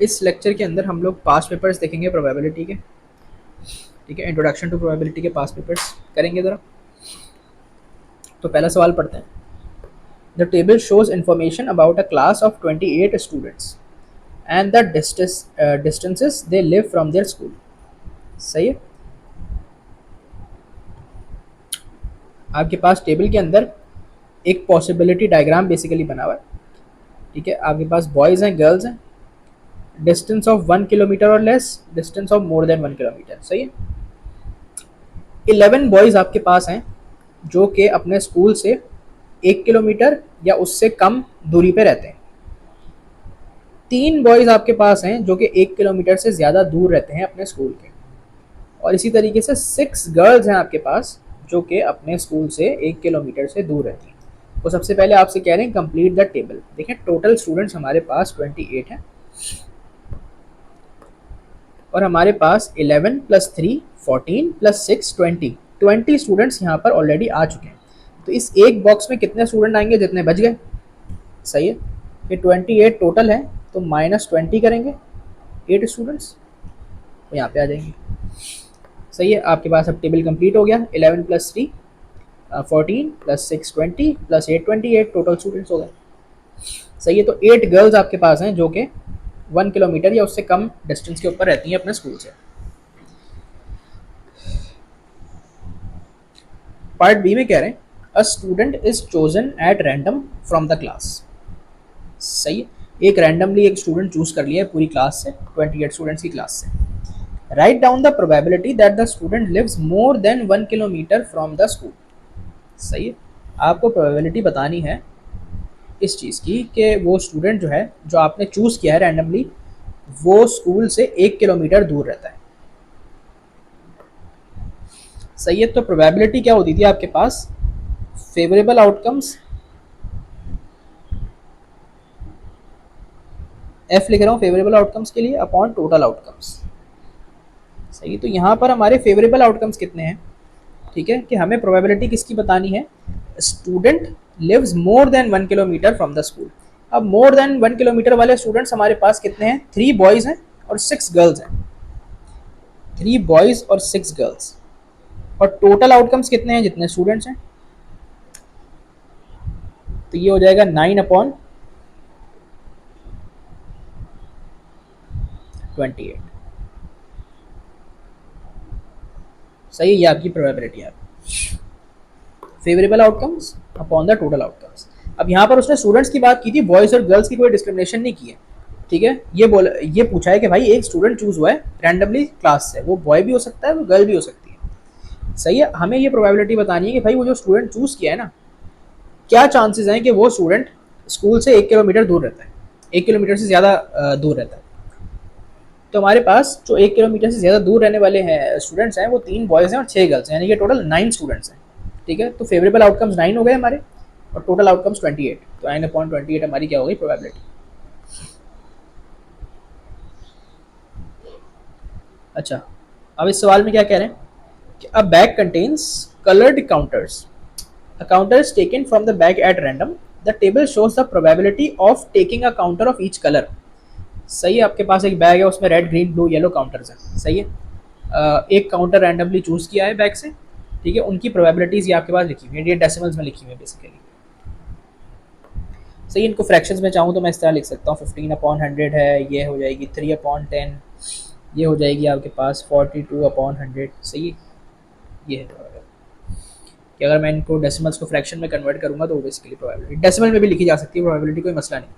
इस लेक्चर के अंदर हम लोग पास्ट पेपर्स देखेंगे प्रोबेबिलिटी के, ठीक है, इंट्रोडक्शन टू प्रोबेबिलिटी के पास्ट पेपर्स करेंगे ज़रा। तो पहला सवाल पढ़ते हैं। The table shows information about a class of 28 students and the distances they live from their school. सही है। आपके पास टेबल के अंदर एक पॉसिबिलिटी डायग्राम बेसिकली बना हुआ है, ठीक है। आपके पास बॉयज़ हैं, गर्ल्स हैं, डिस्टेंस ऑफ 1 किलोमीटर और less, distance of more than 1 kilometre. सही है। 11 बॉयज़ आपके पास हैं जो कि अपने स्कूल से 1 किलोमीटर या उससे कम दूरी पे रहते हैं। 3 बॉयज़ आपके पास हैं जो कि 1 किलोमीटर से ज़्यादा दूर रहते हैं अपने स्कूल के। और इसी तरीके से 6 गर्ल्स हैं आपके पास जो कि अपने स्कूल से 1 किलोमीटर से दूर रहती हैं। तो सबसे पहले आपसे कह रहे हैं कंप्लीट द टेबल। देखें, टोटल स्टूडेंट्स हमारे पास 28 हैं और हमारे पास 11 + 3 14 + 6 20 स्टूडेंट्स यहाँ पर ऑलरेडी आ चुके हैं। तो इस एक बॉक्स में कितने स्टूडेंट आएंगे? जितने बच गए। सही है। ये 28 टोटल है तो -20 करेंगे, 8 स्टूडेंट्स तो यहाँ पे आ जाएंगे। सही है। आपके पास अब टेबल कंप्लीट हो गया। 11 + 3 14 + 6 20 + 8 28 टोटल स्टूडेंट्स हो गए। सही है। तो 8 गर्ल्स आपके पास हैं जो कि 1 किलोमीटर या उससे कम डिस्टेंस के ऊपर रहती हैं अपने स्कूल से। पार्ट बी में कह रहे हैं a student is chosen at random from the class. सही है। एक रैंडमली एक स्टूडेंट चूज कर लिया है पूरी क्लास से, 28 स्टूडेंट्स की क्लास से। Write down the probability that the student lives more than 1 kilometre from the school. सही है। आपको प्रोबेबिलिटी बतानी है इस चीज़ की कि वो स्टूडेंट जो है, जो आपने चूज़ किया है रैंडमली, वो स्कूल से 1 किलोमीटर दूर रहता है। सही है। तो प्रोबेबिलिटी क्या होती थी आपके पास? फेवरेबल आउटकम्स, एफ लिख रहा हूँ फेवरेबल आउटकम्स के लिए, अपॉन टोटल आउटकम्स। सही। तो यहाँ पर हमारे फेवरेबल आउटकम्स कितने हैं? ठीक है, कि हमें प्रोबेबिलिटी किसकी बतानी है? Student lives more than 1 kilometre from the school. अब मोर देन 1 किलोमीटर वाले स्टूडेंट्स हमारे पास कितने हैं? 3 बॉयज़ हैं और 6 गर्ल्स हैं। 3 बॉयज़ और 6 गर्ल्स। और टोटल आउटकम्स कितने हैं? जितने स्टूडेंट्स हैं। तो ये हो जाएगा 9/28। सही है। ये आपकी प्रोबेबिलिटी है, favourable outcomes upon the total outcomes. अब यहाँ पर उसने स्टूडेंट्स की बात की थी, बॉयज़ और गर्ल्स की कोई डिस्क्रिमिनेशन नहीं की है। ठीक है। ये पूछा है कि भाई एक स्टूडेंट चूज हुआ है रैंडमली क्लास से, वो बॉय भी हो सकता है, वो गर्ल भी हो सकती है। सही है। हमें ये प्रोबेबिलिटी बतानी है कि भाई वो जो स्टूडेंट चूज किया है ना, क्या चांसेस हैं कि वो स्टूडेंट स्कूल से 1 किलोमीटर दूर रहता है, 1 किलोमीटर से ज़्यादा दूर रहता है। तो हमारे पास जो 1 किलोमीटर से ज़्यादा दूर रहने वाले हैं स्टूडेंट्स हैं, वो 3 बॉयज़ हैं और 6 गर्ल्स हैं, यानी कि टोटल 9 स्टूडेंट्स हैं। ठीक है। तो फेवरेबल आउटकम्स 9 हो गए हमारे और टोटल आउटकम्स 28। तो 9/28 हमारी क्या हो गई? प्रोबेबिलिटी। अच्छा, अब इस सवाल में क्या कह रहे हैं कि अ bag contains coloured counters. A counter is taken from the bag at random. The table shows the probability of taking a counter of each color. सही है। आपके पास एक बैग है, उसमें red, green, blue, yellow counters हैं। सही है। एक काउंटर रैंडमली चूज किया है बैग से, ठीक है। उनकी प्रोबेबिलिटीज ये आपके पास लिखी हुई है, ये डेसिमल्स में लिखी हुई है बेसिकली। सही। इनको फ्रैक्शंस में चाहूँ तो मैं इस तरह लिख सकता हूँ, 15/100 है, ये हो जाएगी 3/10, ये हो जाएगी आपके पास 42/100। सही है। ये है कि अगर मैं इनको डेसिमल्स को फ्रैक्शन में कन्वर्ट करूंगा तो बेसिकली प्रोबेबिलिटी डेसिमल में भी लिखी जा सकती है, प्रोबेबिलिटी कोई मसला नहीं।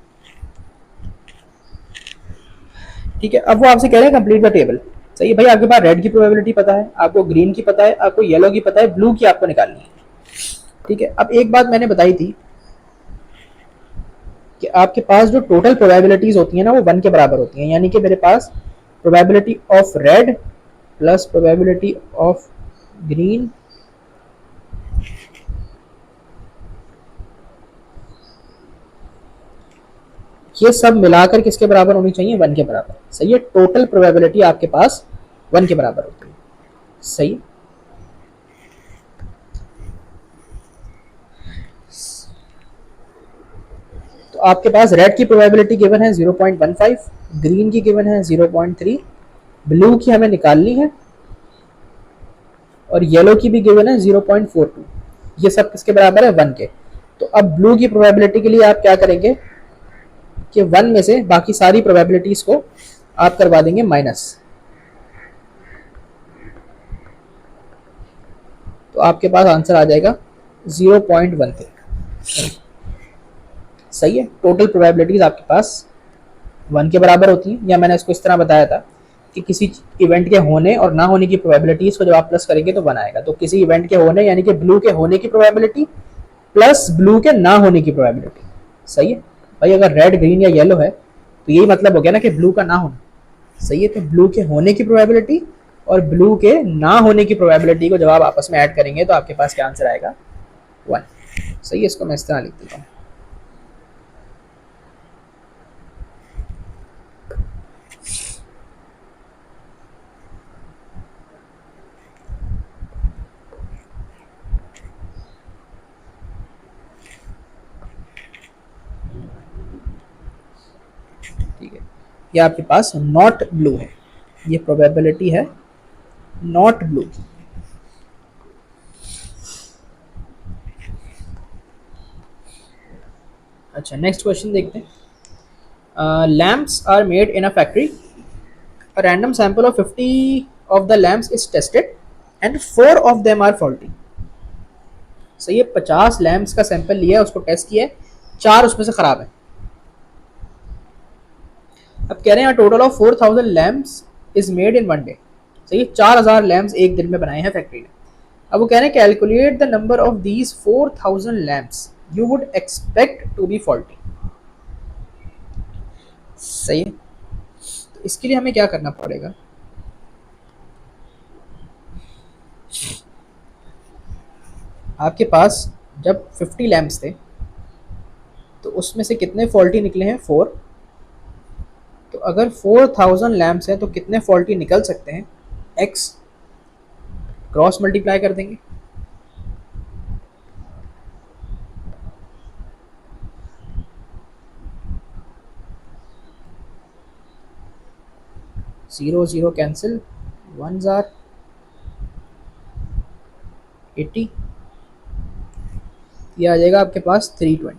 ठीक है। अब वो आपसे कह रहे हैं कंप्लीट द टेबल। सही है। भाई आपके पास रेड की प्रोबेबिलिटी पता है, आपको ग्रीन की पता है, आपको येलो की पता है, ब्लू की आपको निकालनी है। ठीक है। अब एक बात मैंने बताई थी कि आपके पास जो टोटल प्रोबेबिलिटीज होती है ना, वो 1 के बराबर होती हैं। यानी कि मेरे पास probability of red plus probability of green ये सब मिलाकर किसके बराबर होनी चाहिए? 1 के बराबर। सही है। टोटल प्रोबेबिलिटी आपके पास 1 के बराबर होती है। सही। तो आपके पास रेड की प्रोबेबिलिटी गिवन है 0.15, ग्रीन की गिवन है 0.3, ब्लू की हमें निकालनी है, और येलो की भी गिवन है 0.42। ये सब किसके बराबर है? 1 के। तो अब ब्लू की प्रोबेबिलिटी के लिए आप क्या करेंगे कि 1 में से बाकी सारी प्रोबेबिलिटीज को आप करवा देंगे माइनस। तो आपके पास आंसर आ जाएगा 0.13। सही है। टोटल प्रोबेबिलिटीज आपके पास 1 के बराबर होती हैं, या मैंने इसको इस तरह बताया था कि किसी इवेंट के होने और ना होने की प्रोबेबिलिटीज को जब आप प्लस करेंगे तो 1 आएगा। तो किसी इवेंट के होने यानी कि ब्लू के होने की प्रोबेबिलिटी प्लस ब्लू के ना होने की प्रोबेबिलिटी। सही है भाई, अगर रेड ग्रीन या येलो है तो यही मतलब हो गया ना कि ब्लू का ना होना। सही है। तो ब्लू के होने की प्रोबेबिलिटी और ब्लू के ना होने की प्रोबेबिलिटी को जब आप आपस में ऐड करेंगे तो आपके पास क्या आंसर आएगा? 1। सही है। इसको मैं इस तरह लिख देता हूँ। ठीक है, ये आपके पास नॉट ब्लू है, ये प्रोबेबिलिटी है नॉट ब्लू की। अच्छा, नेक्स्ट क्वेश्चन देखते हैं। Lamps are made in a factory, a random sample of 50 of the lamps is tested and 4 of them are faulty। सही है। 50 लैम्प्स का सैंपल लिया, उसको टेस्ट किया, 4 उसमें से खराब है। अब कह रहे हैं total of 4000 lamps is made in 1 day. सही है। 4000 लैम्प्स एक दिन में बनाए हैं फैक्ट्री ने। अब वो कह रहे हैं calculate the number of these 4000 lamps you would expect to be faulty. सही है। तो इसके लिए हमें क्या करना पड़ेगा? आपके पास जब 50 लैम्प्स थे तो उसमें से कितने फॉल्टी निकले हैं? 4। तो अगर 4000 लैम्प्स हैं तो कितने फॉल्टी निकल सकते हैं? x क्रॉस मल्टीप्लाई कर देंगे। जीरो जीरो कैंसिल, 1 आर 80, ये आ जाएगा आपके पास 320।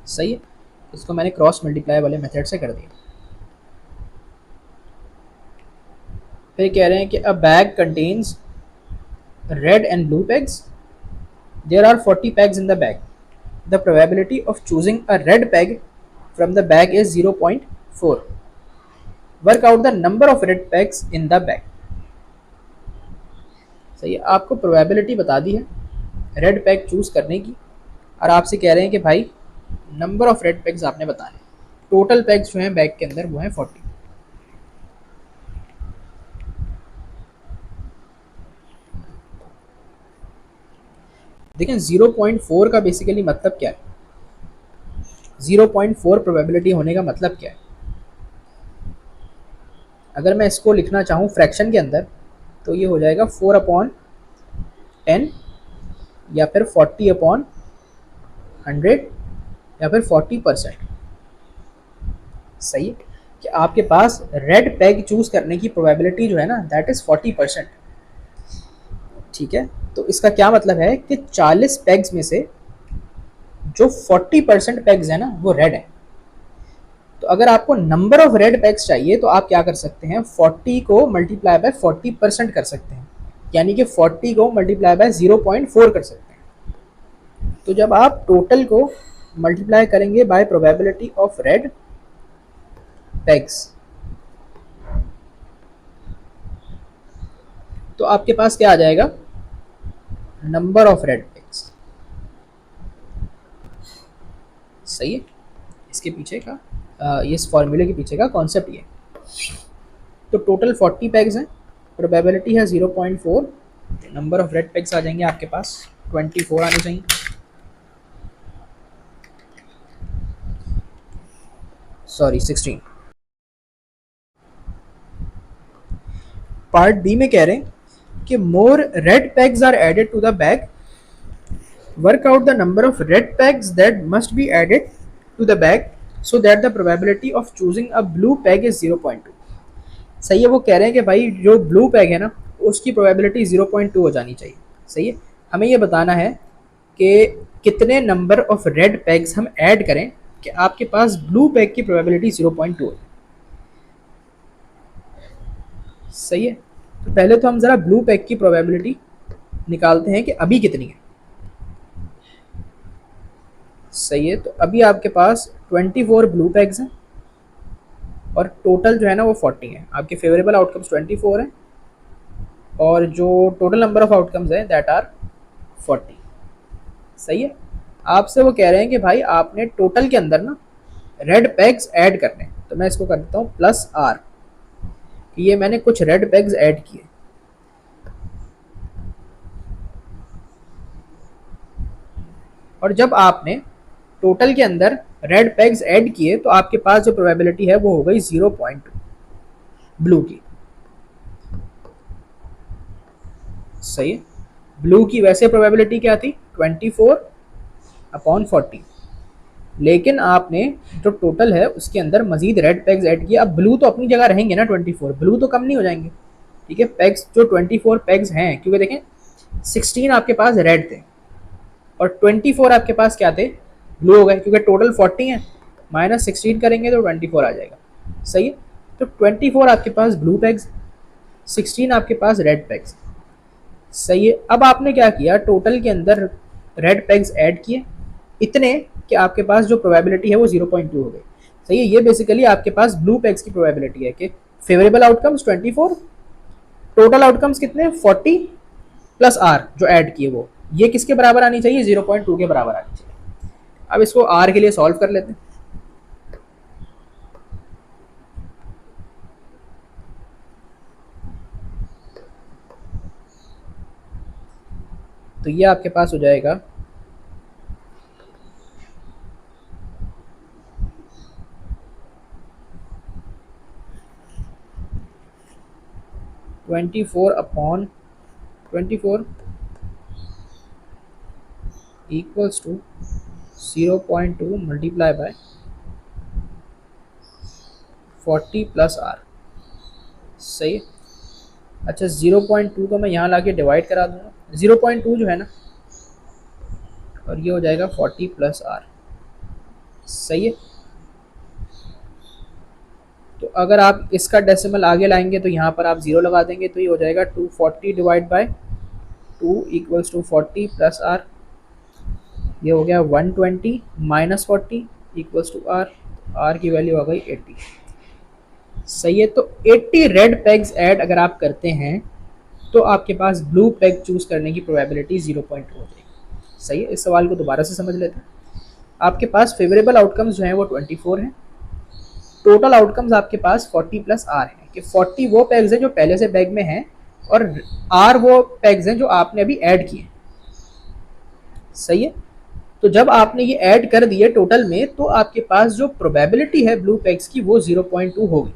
सही है। इसको मैंने क्रॉस मल्टीप्लाई वाले मेथड से कर दिया। फिर कह रहे हैं कि अ bag contains red and blue pegs, there are 40 pegs in the bag, the probability of choosing a red peg from the bag is 0.4, work out the number of red pegs in the bag। सही है। आपको probability बता दी है red peg choose करने की, और आपसे कह रहे हैं कि भाई नंबर ऑफ रेड पैग्स आपने बताने। टोटल पैग्स जो हैं बैग के अंदर वो हैं 40। देखें 0.4 का बेसिकली मतलब क्या है? 0.4 प्रोबेबिलिटी होने का मतलब क्या है? अगर मैं इसको लिखना चाहूँ फ्रैक्शन के अंदर तो ये हो जाएगा 4/10 या फिर 40/100 या फिर 40%। सही है कि आपके पास रेड पैग चूज करने की प्रोबेबिलिटी जो है ना दैट इज 40%। ठीक है। तो इसका क्या मतलब है कि 40 पैग्स में से जो 40% पैग्स है ना वो रेड है। तो अगर आपको नंबर ऑफ रेड पैग्स चाहिए तो आप क्या कर सकते हैं? 40 को मल्टीप्लाई बाय 40% कर सकते हैं, यानी कि 40 को मल्टीप्लाई बाय 0.4 कर सकते हैं। तो जब आप टोटल को मल्टीप्लाई करेंगे बाय प्रोबेबिलिटी ऑफ रेड पैग्स तो आपके पास क्या आ जाएगा? Number of red पैग्स। सही है। इसके पीछे का इस फॉर्मूले के पीछे का कॉन्सेप्ट ये। तो टोटल 40 पैग्स हैं, प्रोबेबिलिटी है 0.4, नंबर ऑफ रेड पैग्स आ जाएंगे आपके पास 24 आने चाहिए। सॉरी 16। पार्ट बी में कह रहे हैं कि more red pegs are added to the bag, work out the number of red pegs that must be added to the bag so that the probability of choosing a blue peg is 0.2। सही है, वो कह रहे हैं कि भाई जो blue peg है ना उसकी प्रोबेबिलिटी 0.2 हो जानी चाहिए। सही है, हमें ये बताना है कि कितने नंबर ऑफ रेड पैग्स हम ऐड करें कि आपके पास ब्लू पैग की प्रोबेबिलिटी 0.2 हो। सही है, तो पहले तो हम ज़रा ब्लू पैग की प्रोबेबिलिटी निकालते हैं कि अभी कितनी है। सही है, तो अभी आपके पास 24 ब्लू पैग्स हैं और टोटल जो है ना वो 40 है। आपके फेवरेबल आउटकम्स 24 हैं और जो टोटल नंबर ऑफ आउटकम्स हैं दैट आर 40। सही है, आपसे वो कह रहे हैं कि भाई आपने टोटल के अंदर ना रेड पैग्स ऐड करने हैं। तो मैं इसको कर देता हूँ प्लस आर कि ये मैंने कुछ रेड पैग्स ऐड किए। और जब आपने टोटल के अंदर रेड पैग्स ऐड किए तो आपके पास जो प्रोबेबिलिटी है वो हो गई 0.2 ब्लू की। सही है, ब्लू की वैसे प्रोबेबिलिटी क्या थी 24/40, लेकिन आपने जो टोटल है उसके अंदर मजीद रेड पैग्स ऐड किया। अब ब्लू तो अपनी जगह रहेंगे ना 24, ब्लू तो कम नहीं हो जाएंगे। ठीक है, पैग्स जो 24 पैग्स हैं, क्योंकि देखें 16 आपके पास रेड थे और 24 आपके पास क्या थे ब्लू हो गए, क्योंकि टोटल 40 है -16 करेंगे तो 24 आ जाएगा। सही है, तो 24 आपके पास ब्लू पैग्स, 16 आपके पास रेड पैग्स। सही है, अब आपने क्या किया टोटल के अंदर रेड पैग्स ऐड किए इतने कि आपके पास जो प्रोबेबिलिटी है वो 0.2 हो गई। सही है, ये बेसिकली आपके पास ब्लू पैग्स की प्रोबेबिलिटी है कि फेवरेबल आउटकम्स 24, टोटल आउटकम्स कितने 40 प्लस आर जो ऐड किए वो ये किसके बराबर आनी चाहिए 0.2 के बराबर आनी चाहिए। अब इसको आर के लिए सॉल्व कर लेते हैं। तो ये आपके पास हो जाएगा 24/24 equals to 0.2 multiply by 40 plus R. सही है, अच्छा 0.2 को मैं यहाँ लाके डिवाइड करा दूंगा, 0.2 जो है ना और ये हो जाएगा 40 प्लस आर। सही है, तो अगर आप इसका डेसिमल आगे लाएंगे तो यहाँ पर आप 0 लगा देंगे तो ये हो जाएगा 240 divide by 2 equals to 40 plus R. ये हो गया 120 minus 40 equals to R. R की वैल्यू आ गई 80। सही है, तो 80 रेड पैग्स ऐड अगर आप करते हैं तो आपके पास ब्लू पैग चूज करने की प्रोबेबिलिटी 0.2 हो जाएगी। सही है, इस सवाल को दोबारा से समझ लेते हैं। आपके पास फेवरेबल आउटकम्स जो हैं वो 24 हैं, टोटल आउटकम्स आपके पास 40 प्लस आर है कि 40 वो पैग्स हैं जो पहले से बैग में हैं और आर वो पैग्स हैं जो आपने अभी ऐड किए। सही है, तो जब आपने ये ऐड कर दिए टोटल में तो आपके पास जो प्रोबेबिलिटी है ब्लू पैग्स की वो 0.2 होगी।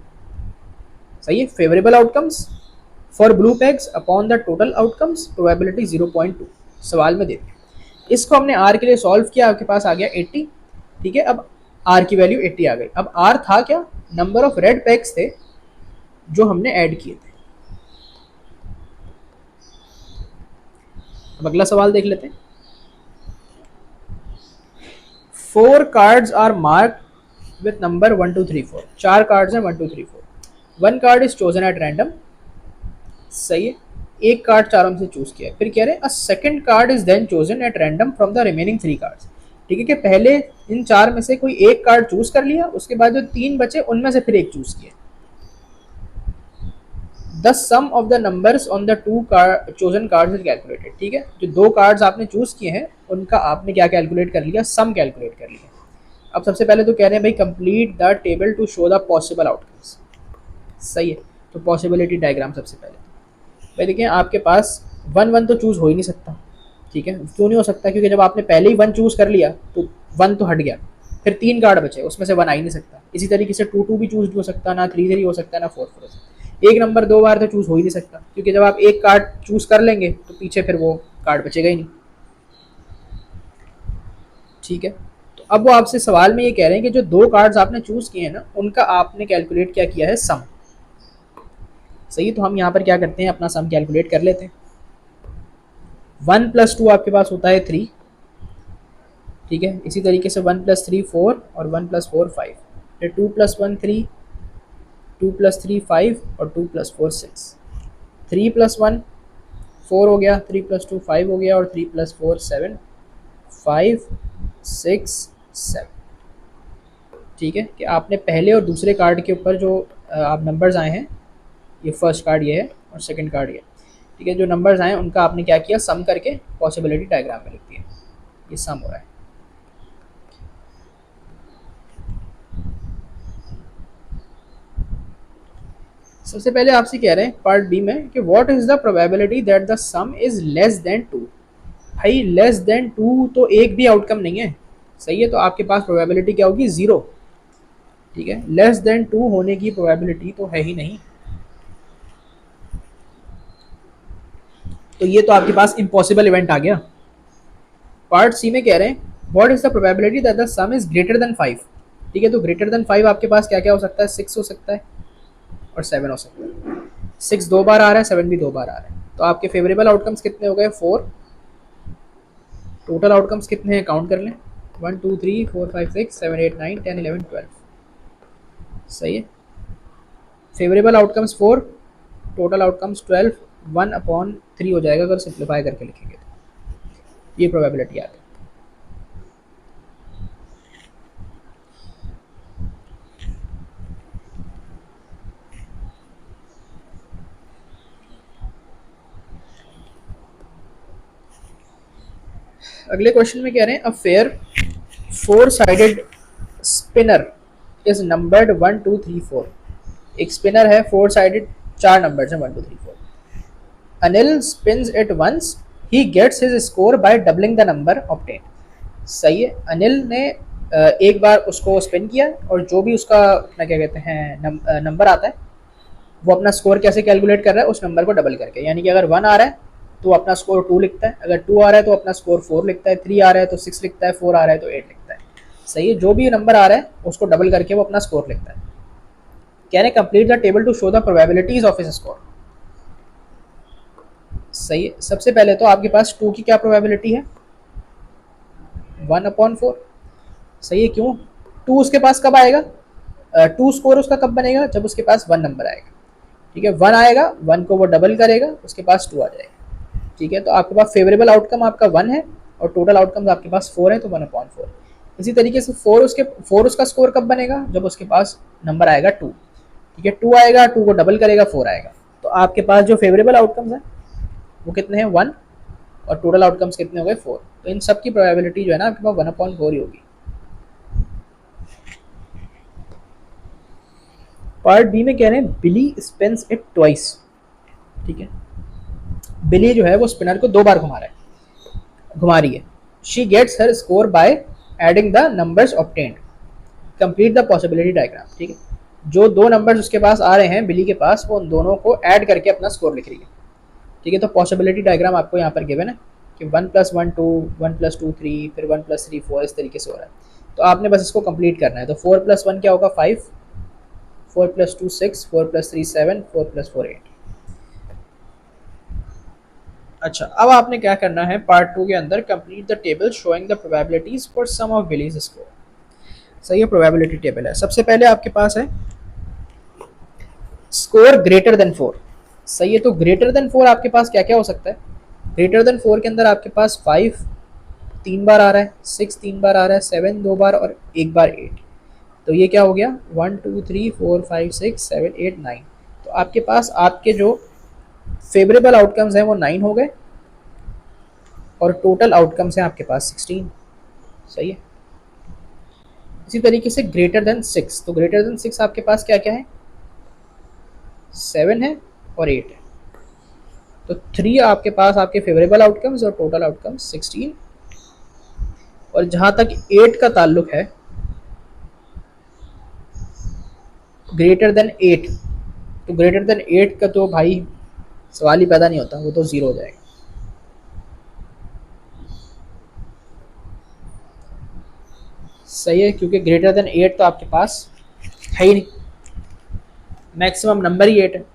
सही है, favourable outcomes for blue पैग्स upon the total outcomes probability 0.2 सवाल में देते हैं। इसको हमने आर के लिए सॉल्व किया, आपके पास आ गया 80। ठीक है, अब आर की वैल्यू 80 आ गई। अब आर था क्या नंबर ऑफ रेड पैग्स थे जो हमने ऐड किए थे। अब अगला सवाल देख लेते हैं। 4 cards are marked with number 1 2 3 4। 4 cards हैं 1 2 3 4। 1 card is chosen at random. सही है, एक कार्ड चारों में से चूज किया है। फिर कह रहे हैं a second card is then chosen at random from the remaining 3 cards. ठीक है, कि पहले इन 4 में से कोई एक कार्ड चूज कर लिया, उसके बाद जो 3 बचे उनमें से फिर एक चूज किया। The sum of the numbers on the 2 chosen cards is calculated. ठीक है, जो 2 कार्ड्स आपने चूज किए हैं उनका आपने क्या कैलकुलेट कर लिया, सम कैलकुलेट कर लिया। अब सबसे पहले तो कह रहे हैं भाई complete the table to show the possible outcomes. सही है, तो पॉसिबिलिटी डायग्राम सबसे पहले भाई देखिए आपके पास 1 1 तो चूज हो ही नहीं सकता। ठीक है, क्यों नहीं हो सकता, क्योंकि जब आपने पहले ही 1 चूज कर लिया तो 1 तो हट गया, फिर 3 कार्ड बचे उसमें से 1 आ ही नहीं सकता। इसी तरीके से 2 2 भी चूज नहीं हो सकता, ना 3 3 हो सकता, ना 4 4 हो सकता। एक नंबर 2 बार तो चूज हो ही नहीं सकता, क्योंकि जब आप एक कार्ड चूज कर लेंगे तो पीछे फिर वो कार्ड बचेगा ही नहीं। ठीक है, तो अब वो आपसे सवाल में ये कह रहे हैं कि जो दो कार्ड्स आपने चूज किए हैं ना, उनका आपने कैलकुलेट क्या किया है, सम। सही है, तो हम यहाँ पर क्या करते हैं, अपना सम कैलकुलेट कर लेते हैं। 1 + 2 आपके पास होता है 3, ठीक है। इसी तरीके से 1 + 3 4 और 1 + 4 5, फिर 2 + 1 3, 2 + 3 5 और 2 + 4 6, 3 + 1 4 हो गया, 3 + 2 5 हो गया और 3 + 4 7, 5 6 7। ठीक है, कि आपने पहले और दूसरे कार्ड के ऊपर जो आप नंबर्स आए हैं, ये फर्स्ट कार्ड ये है और सेकंड कार्ड ये, ठीक है, जो नंबर्स आए उनका आपने क्या किया, सम करके पॉसिबिलिटी डायग्राम में लिख दिया। ये सम हो रहा है। सबसे पहले आपसे कह रहे हैं पार्ट बी में कि what is the probability that the some is less then 2। भाई लेस देन 2 तो एक भी आउटकम नहीं है, सही है, तो आपके पास प्रोबेबिलिटी क्या होगी, 0। ठीक है, लेस देन 2 होने की प्रोबेबिलिटी तो है ही नहीं, तो ये तो आपके पास इम्पॉसिबल इवेंट आ गया। पार्ट सी में कह रहे हैं what is the probability that the some is greater than 5। ठीक है, तो ग्रेटर देन 5 आपके पास क्या क्या हो सकता है, 6 हो सकता है और 7 हो सकता है। 6 दो बार आ रहा है, 7 भी दो बार आ रहा है, तो आपके फेवरेबल आउटकम्स कितने हो गए, 4। टोटल आउटकम्स कितने हैं, काउंट कर लें, 1 2 3 4 5 6 7 8 9 10 11 12। सही है, फेवरेबल आउटकम्स 4, टोटल आउटकम्स 12, 1/3 हो जाएगा अगर सिंप्लीफाई करके लिखेंगे तो। ये प्रोबेबिलिटी आ गई। अगले क्वेश्चन में कह रहे हैं a fair 4 sided spinner is numbered 1 2 3 4। एक स्पिनर है 4 साइडेड, 4 नंबर्स हैं 1 2 3 4। Anil spins it once, he gets his score by doubling the number obtained. सही है, अनिल ने एक बार उसको स्पिन किया और जो भी उसका अपना क्या कहते हैं नंबर आता है, वो अपना स्कोर कैसे कैलकुलेट कर रहा है, उस नंबर को डबल करके। यानी कि अगर 1 आ रहा है तो अपना स्कोर 2 लिखता है, अगर 2 आ रहा है तो अपना स्कोर 4 लिखता है, 3 आ रहा है तो 6 लिखता है, 4 आ रहा है तो 8 लिखता है। सही है, जो भी नंबर आ रहा है उसको डबल करके वो अपना स्कोर लिखता है। Can I complete the table to show the probabilities of his score. सही है, सबसे पहले तो आपके पास 2 की क्या प्रोबेबिलिटी है, 1/4। सही है, क्यों, 2 उसके पास कब आएगा, 2 स्कोर उसका कब बनेगा, जब उसके पास 1 नंबर आएगा। ठीक है, 1 आएगा, 1 को वो डबल करेगा, उसके पास 2 आ जाएगा। ठीक है, तो आपके पास फेवरेबल आउटकम आपका 1 है और टोटल आउटकम आपके पास 4 है, तो 1/4। इसी तरीके से 4 उसका स्कोर कब बनेगा, जब उसके पास नंबर आएगा 2। ठीक है, 2 आएगा, 2 को डबल करेगा, 4 आएगा। तो आपके पास जो फेवरेबल आउटकम्स हैं वो कितने हैं, 1, और टोटल आउटकम्स कितने हो गए, 4। तो इन सब की प्रोबेबिलिटी जो है ना आपके पास 1/4 ही होगी। पार्ट बी में कह रहे हैं बिली स्पिन्स इट ट्वाइस। ठीक है, बिली जो है वो स्पिनर को 2 बार घुमा रही है। She gets her score by adding the numbers obtained, complete the possibility diagram. ठीक है, जो 2 नंबर्स उसके पास आ रहे हैं बिली के पास, वो उन दोनों को ऐड करके अपना स्कोर लिख रही है। ठीक है, तो पॉसिबिलिटी डायग्राम आपको यहाँ पर गिवन है कि 1 + 1 2, 1 + 2 3, फिर 1 + 3 4, इस तरीके से हो रहा है। तो आपने बस इसको कंप्लीट करना है। तो 4 + 1 क्या होगा, 5, 4 + 2 6, 4 + 3 7, 4 + 4 8। अच्छा, अब आपने क्या करना है, पार्ट 2 के अंदर complete the table showing the probabilities for sum of Billy's score. सही है, प्रोबेबिलिटी टेबल है। सबसे पहले आपके पास है स्कोर ग्रेटर देन 4। सही है, तो ग्रेटर देन 4 आपके पास क्या क्या हो सकता है, ग्रेटर देन 4 के अंदर आपके पास 5 3 बार आ रहा है, 6 3 बार आ रहा है, 7 2 बार और 1 बार 8। तो ये क्या हो गया, 1 2 3 4 5 6 7 8 9। तो आपके पास आपके जो फेवरेबल आउटकम्स हैं वो 9 हो गए और टोटल आउटकम्स हैं आपके पास 16। सही है, इसी तरीके से ग्रेटर देन 6, तो ग्रेटर देन 6 आपके पास क्या क्या है, 7 है और 8 है। तो 3 आपके पास आपके फेवरेबल आउटकम्स और टोटल आउटकम्स 16। और जहां तक 8 का ताल्लुक है, ग्रेटर देन 8, तो ग्रेटर देन 8 का तो भाई सवाल ही पैदा नहीं होता, वो तो 0 हो जाएगा। सही है, क्योंकि ग्रेटर देन 8 तो आपके पास है ही नहीं, मैक्सिमम नंबर ही 8 है।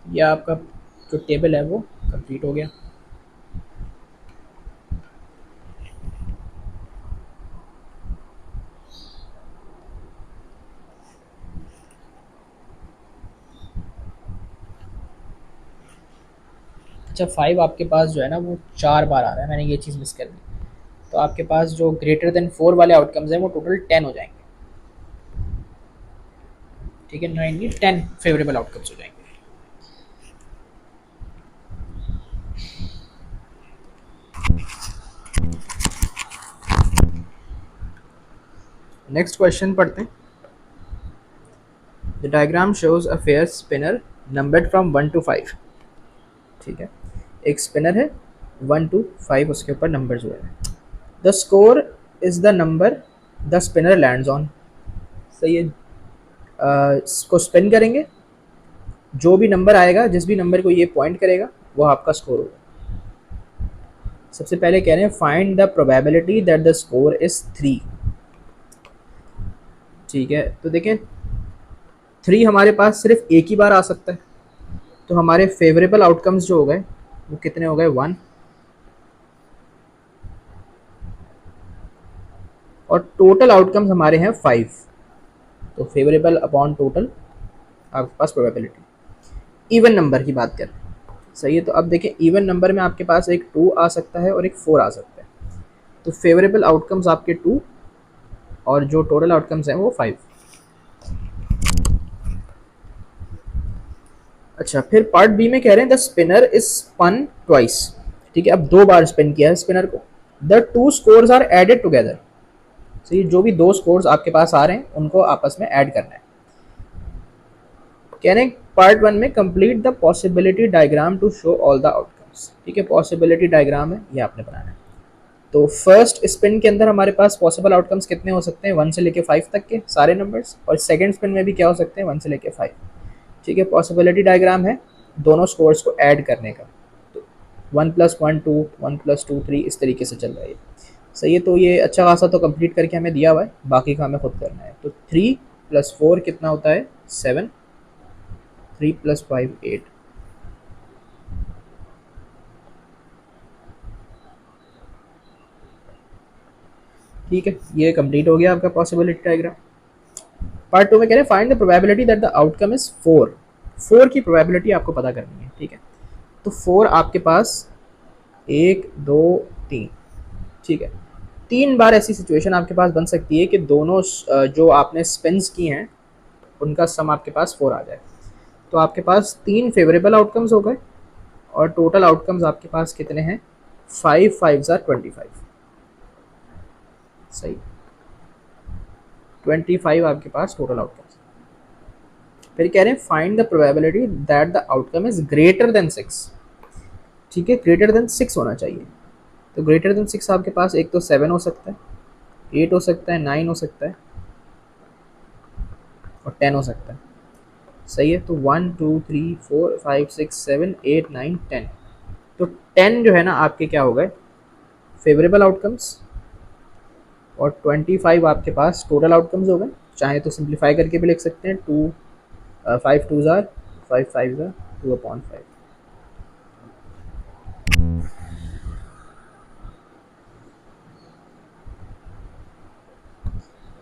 ये आपका जो टेबल है वो कंप्लीट हो गया। अच्छा 5 आपके पास जो है ना वो 4 बार आ रहा है, मैंने ये चीज़ मिस कर दी। तो आपके पास जो ग्रेटर देन 4 वाले आउटकम्स हैं वो टोटल 10 हो जाएंगे। ठीक है, 9 नहीं 10 फेवरेबल आउटकम्स हो जाएंगे। नेक्स्ट क्वेश्चन पढ़ते हैं। The diagram shows a fair spinner numbered from 1 to 5। ठीक है, एक स्पिनर है, 1 to 5 उसके ऊपर नंबर्स हुए हैं। The score is the number the spinner lands on. सही है, इसको स्पिन करेंगे, जो भी नंबर आएगा, जिस भी नंबर को ये पॉइंट करेगा वो आपका स्कोर होगा। सबसे पहले कह रहे हैं find the probability that the score is 3। ठीक है, तो देखें 3 हमारे पास सिर्फ एक ही बार आ सकता है, तो हमारे फेवरेबल आउटकम्स जो हो गए वो कितने हो गए, 1, और टोटल आउटकम्स हमारे हैं 5। तो फेवरेबल अपॉन टोटल आपके पास प्रोबेबिलिटी। इवन नंबर की बात करें, सही है, तो अब देखें इवन नंबर में आपके पास एक 2 आ सकता है और एक 4 आ सकता है। तो फेवरेबल आउटकम्स आपके 2 और जो टोटल आउटकम्स हैं वो 5। अच्छा, फिर पार्ट बी में कह रहे हैं the spinner is spun twice. ठीक है, अब 2 बार स्पिन किया है स्पिनर को। The 2 scores are added together. सही, जो भी 2 स्कोर्स आपके पास आ रहे हैं उनको आपस में ऐड करना है। कह रहे हैं पार्ट 1 में complete the possibility diagram to show all the outcomes. ठीक है, पॉसिबिलिटी डायग्राम है ये आपने बनाना है। तो फर्स्ट स्पिन के अंदर हमारे पास पॉसिबल आउटकम्स कितने हो सकते हैं, 1 से लेके 5 तक के सारे नंबर्स, और सेकंड स्पिन में भी क्या हो सकते हैं, 1 से लेके 5। ठीक है, पॉसिबिलिटी डायग्राम है दोनों स्कोर्स को ऐड करने का। तो 1 + 1 2, 1 + 2 3, इस तरीके से चल रहा है। सही है, तो ये अच्छा खासा तो कंप्लीट करके हमें दिया हुआ है, बाकी का हमें खुद करना है। तो 3 + 4 कितना होता है, 7, 3 + 5 8। ठीक है, ये कंप्लीट हो गया आपका पॉसिबिलिटी डायग्राम। पार्ट 2 में कह रहे हैं find the probability that the outcome is 4। 4 की प्रोबेबिलिटी आपको पता करनी है। ठीक है, तो 4 आपके पास 1 2 3। ठीक है, 3 बार ऐसी सिचुएशन आपके पास बन सकती है कि दोनों जो आपने स्पिन्स की हैं उनका सम आपके पास 4 आ जाए। तो आपके पास 3 फेवरेबल आउटकम्स हो गए, और टोटल आउटकम्स आपके पास कितने हैं, 5 5 आर 25। सही, 25 आपके पास टोटल आउटकम्स। फिर कह रहे हैं find the probability that the outcome is greater than 6। ठीक है, ग्रेटर देन 6 होना चाहिए। तो ग्रेटर देन 6 आपके पास एक तो 7 हो सकता है, 8 हो सकता है, 9 हो सकता है, और 10 हो सकता है। सही है, तो 1 2 3 4 5 6 7 8 9 10। तो 10 जो है ना आपके क्या हो गए, फेवरेबल आउटकम्स, और 25 आपके पास टोटल आउटकम्स हो गए। चाहे तो सिंप्लीफाई करके भी लिख सकते हैं, 2 5 2 जार 5 5 जार 2/5।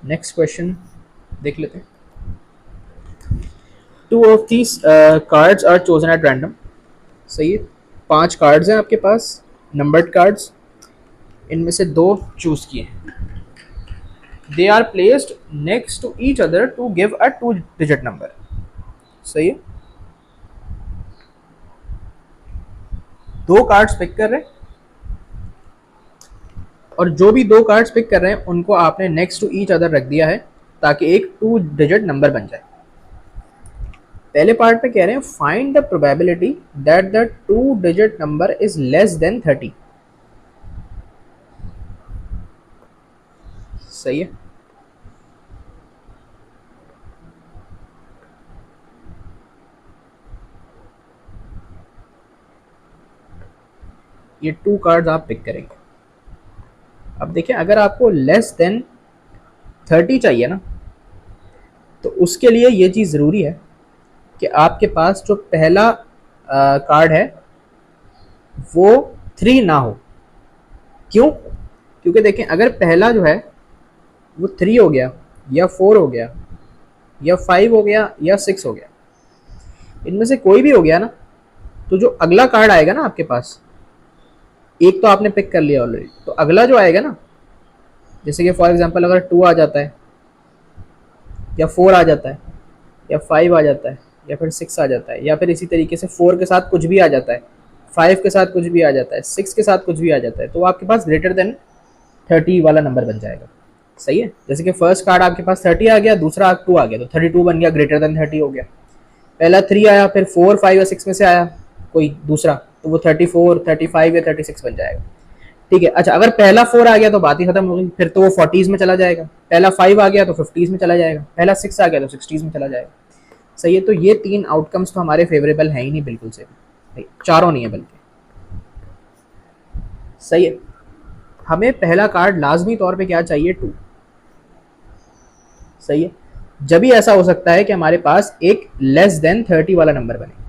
नेक्स्ट क्वेश्चन देख लेते हैं। 2 of these cards are chosen at random. सही है, 5 कार्ड्स हैं आपके पास, नंबर्ड कार्ड्स, इनमें से 2 चूज किए हैं। They are placed next to each other to give a 2 digit number. सही है, 2 कार्ड्स पिक कर रहे हैं, और जो भी 2 कार्ड्स पिक कर रहे हैं उनको आपने नेक्स्ट टू ईच अदर रख दिया है ताकि एक 2 डिजिट नंबर बन जाए। पहले पार्ट में कह रहे हैं find the probability that the 2 digit number is less than 30। सही है, ये 2 कार्ड्स आप पिक करेंगे। अब देखिए अगर आपको लेस देन 30 चाहिए ना, तो उसके लिए ये चीज़ ज़रूरी है कि आपके पास जो पहला कार्ड है वो 3 ना हो। क्यों? क्योंकि देखें अगर पहला जो है वो 3 हो गया या 4 हो गया या 5 हो गया या 6 हो गया, इनमें से कोई भी हो गया ना, तो जो अगला कार्ड आएगा ना आपके पास, एक तो आपने पिक कर लिया ऑलरेडी, तो अगला जो आएगा ना, जैसे कि फॉर एग्जांपल अगर 2 आ जाता है या 4 आ जाता है या 5 आ जाता है या फिर 6 आ जाता है, या फिर इसी तरीके से 4 के साथ कुछ भी आ जाता है, 5 के साथ कुछ भी आ जाता है, 6 के साथ कुछ भी आ जाता है, तो आपके पास ग्रेटर देन 30 वाला नंबर बन जाएगा। सही है, जैसे कि फर्स्ट कार्ड आपके पास 30 आ गया, दूसरा 2 आ गया, तो 32 बन गया, ग्रेटर देन 30 हो गया। पहला 3 आया, फिर 4 5 या 6 में से आया कोई दूसरा, तो वो 34 35 या 36 बन जाएगा। ठीक है, अच्छा अगर पहला 4 आ गया तो बात ही खत्म हो गई, फिर तो वो 40s में चला जाएगा। पहला 5 आ गया तो 50s में चला जाएगा, पहला 6 आ गया तो 60s में चला जाएगा। सही है, तो ये 3 आउटकम्स तो हमारे फेवरेबल है ही नहीं बिल्कुल से, चारों नहीं है बल्कि। सही है, हमें पहला कार्ड लाजमी तौर पे क्या चाहिए, 2। सही है, जब भी ऐसा हो सकता है कि हमारे पास एक लेस देन 30 वाला नंबर बने।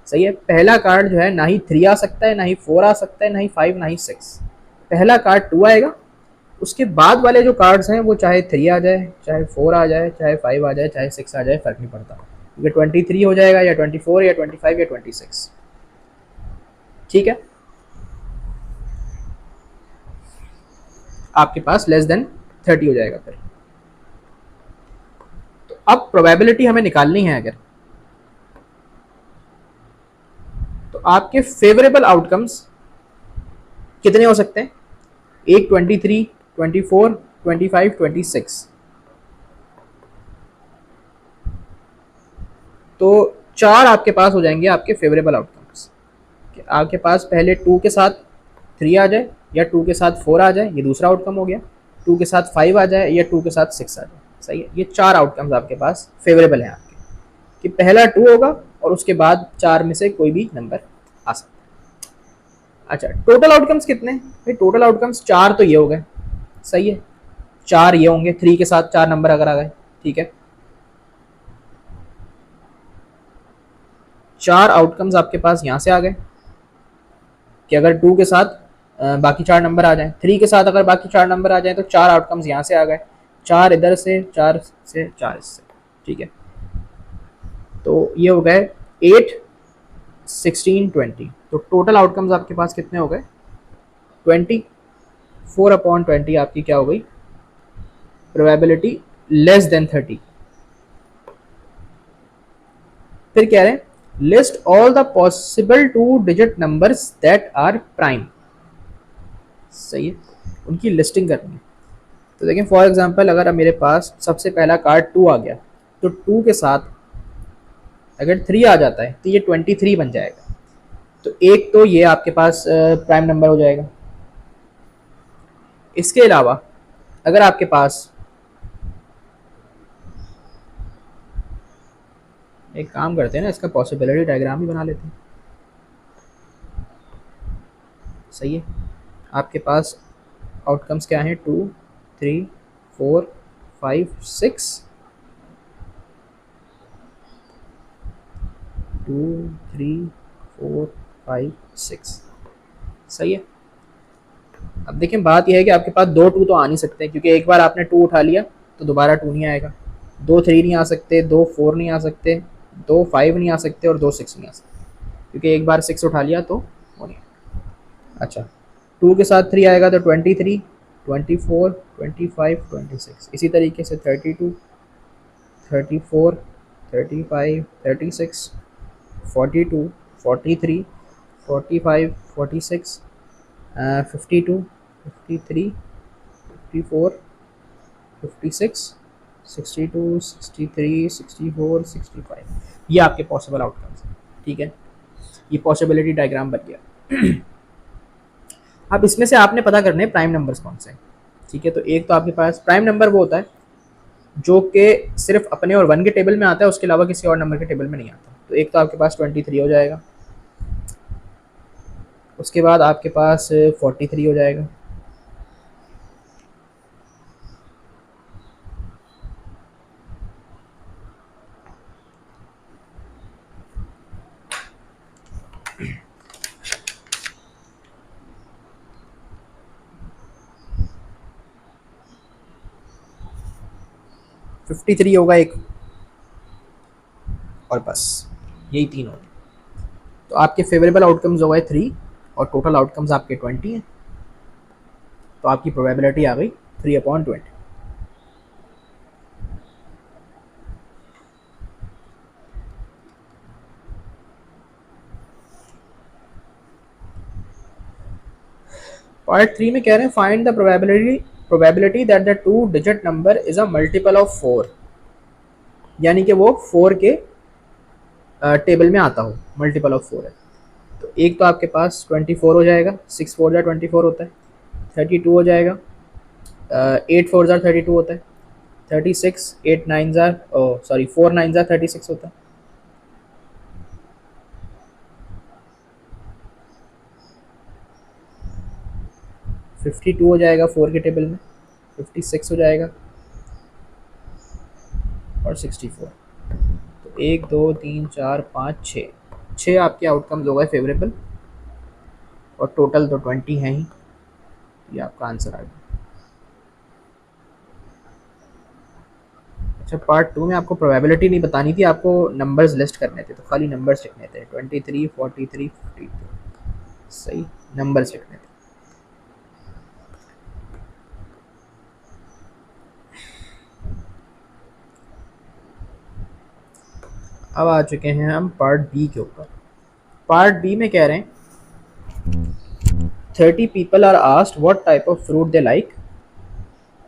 सही है, पहला कार्ड जो है ना ही 3 आ सकता है, ना ही 4 आ सकता है, ना ही 5, ना ही 6। पहला कार्ड 2 आएगा, उसके बाद वाले जो कार्ड्स हैं वो चाहे 3 आ जाए, चाहे 4 आ जाए, चाहे 5 आ जाए, चाहे 6 आ जाए, फर्क नहीं पड़ता, क्योंकि 23 हो जाएगा या 24 या 25 या 26। ठीक है, आपके पास लेस देन 30 हो जाएगा फिर। तो अब प्रोबेबिलिटी हमें निकालनी है अगर, तो आपके फेवरेबल आउटकम्स कितने हो सकते हैं? एक 23, 24, 25, 26। तो 4 आपके पास हो जाएंगे आपके फेवरेबल आउटकम्स। आपके पास पहले 2 के साथ 3 आ जाए या 2 के साथ 4 आ जाए, ये दूसरा आउटकम हो गया। 2 के साथ 5 आ जाए या 2 के साथ 6 आ जाए। सही है, ये 4 आउटकम्स आपके पास फेवरेबल हैं आपके, कि पहला 2 होगा और उसके बाद 4 में से कोई भी नंबर आ सकता है। अच्छा, टोटल आउटकम्स कितने? भाई टोटल आउटकम्स 4 तो ये हो गए। सही है, 4 ये होंगे, 3 के साथ 4 नंबर अगर आ गए। ठीक है, 4 आउटकम्स आपके पास यहाँ से आ गए कि अगर 2 के साथ बाकी 4 नंबर आ जाए, 3 के साथ अगर बाकी 4 नंबर आ जाए, तो 4 आउटकम्स यहाँ से आ गए, 4 इधर से, 4 से, 4 इससे। ठीक है, तो ये हो गए 8, 16, 20। तो टोटल आउटकम्स आपके पास कितने हो गए? 20। 4/20 आपकी क्या हो गई? Probability less than 30। फिर कह रहे हैं list all the possible 2 digit numbers that are prime. सही है, उनकी लिस्टिंग करनी है। तो देखें फॉर एग्जांपल अगर मेरे पास सबसे पहला कार्ड 2 आ गया, तो 2 के साथ अगर 3 आ जाता है तो ये 23 बन जाएगा। तो एक तो ये आपके पास प्राइम नंबर हो जाएगा। इसके अलावा अगर आपके पास एक काम करते हैं ना, इसका पॉसिबिलिटी डायग्राम ही बना लेते हैं। सही है, आपके पास आउटकम्स क्या हैं? 2, 3, 4, 5, 6। 2, 3, 4, 5, 6। सही है, अब देखें बात यह है कि आपके पास 2 2 तो आ नहीं सकते, क्योंकि एक बार आपने 2 उठा लिया तो दोबारा 2 नहीं आएगा। 2 3 नहीं आ सकते, 2 4 नहीं आ सकते, 2 5 नहीं आ सकते और 2 6 नहीं आ सकते, क्योंकि एक बार 6 उठा लिया तो वो नहीं आएगा। अच्छा, 2 के साथ 3 आएगा तो 23, 24, 25, 26। इसी तरीके से 32, 34, 35, 36, 42, 43, 45, 46, 52, 53, 54, 56, 62, 63, 64, 65। ये आपके पॉसिबल आउटकम्स हैं। ठीक है, ये पॉसिबिलिटी डायग्राम बन गया। अब इसमें से आपने पता करने प्राइम नंबर्स कौन से हैं। ठीक है, तो एक तो आपके पास प्राइम नंबर वो होता है जो कि सिर्फ अपने और 1 के टेबल में आता है, उसके अलावा किसी और नंबर के टेबल में नहीं आता। तो एक तो आपके पास 23 हो जाएगा, उसके बाद आपके पास 43 हो जाएगा। फिफ्टी थ्री होगा एक, और बस यही तीन होंगे। तो आपके फेवरेबल आउटकम्स हो गए 3 और टोटल आउटकम्स आपके 20 हैं। तो आपकी प्रोबेबिलिटी आ गई 3/20। पार्ट 3 में कह रहे हैं find the probability that the two digit number is a multiple of 4, यानी कि वो 4 के टेबल में आता हो, मल्टीपल ऑफ 4 है। तो एक तो आपके पास 24 हो जाएगा, 6 4 जा 24 होता है। 32 हो जाएगा, 8 4 जा 32 होता है। 36, 8 9 जा, सॉरी 4 9 जा 36 होता है। 52 हो जाएगा 4 के टेबल में। 56 हो जाएगा, और 64। तो 1 2 3 4 5 6, 6 आपके आउटकम्स हो गए फेवरेबल, और टोटल तो 20 हैं ही। ये आपका आंसर आ गया। अच्छा, पार्ट 2 में आपको प्रोबेबिलिटी नहीं बतानी थी, आपको नंबर्स लिस्ट करने थे, तो खाली नंबर्स लिखने थे। 23, 43, 52, सही नंबर्स लिखने थे। अब आ चुके हैं हम पार्ट बी के ऊपर। पार्ट बी में कह रहे हैं 30 people are asked what type of fruit they like.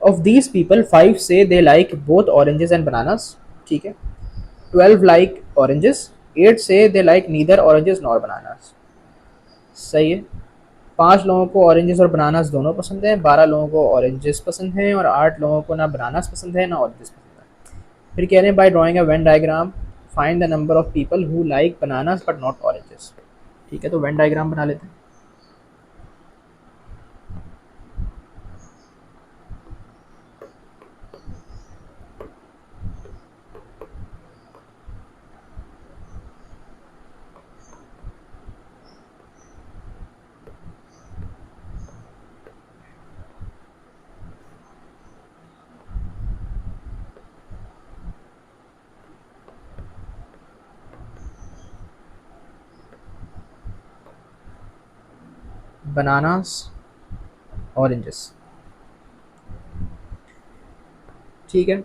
Of these people, 5 say they like both oranges and bananas. ठीक है। 12 like oranges. 8 say they like neither oranges nor bananas. सही है। 5 लोगों को ऑरेंजेस और बनानास दोनों पसंद है, 12 लोगों को ऑरेंजेस पसंद है, और 8 लोगों को ना बनानास पसंद है ना ऑरेंजेस पसंद है। फिर कह रहे हैं by drawing a Venn diagram find the number of people who like bananas but not oranges. ठीक है, तो वेन डायग्राम बना लेते हैं। Bananas, oranges. ठीक है।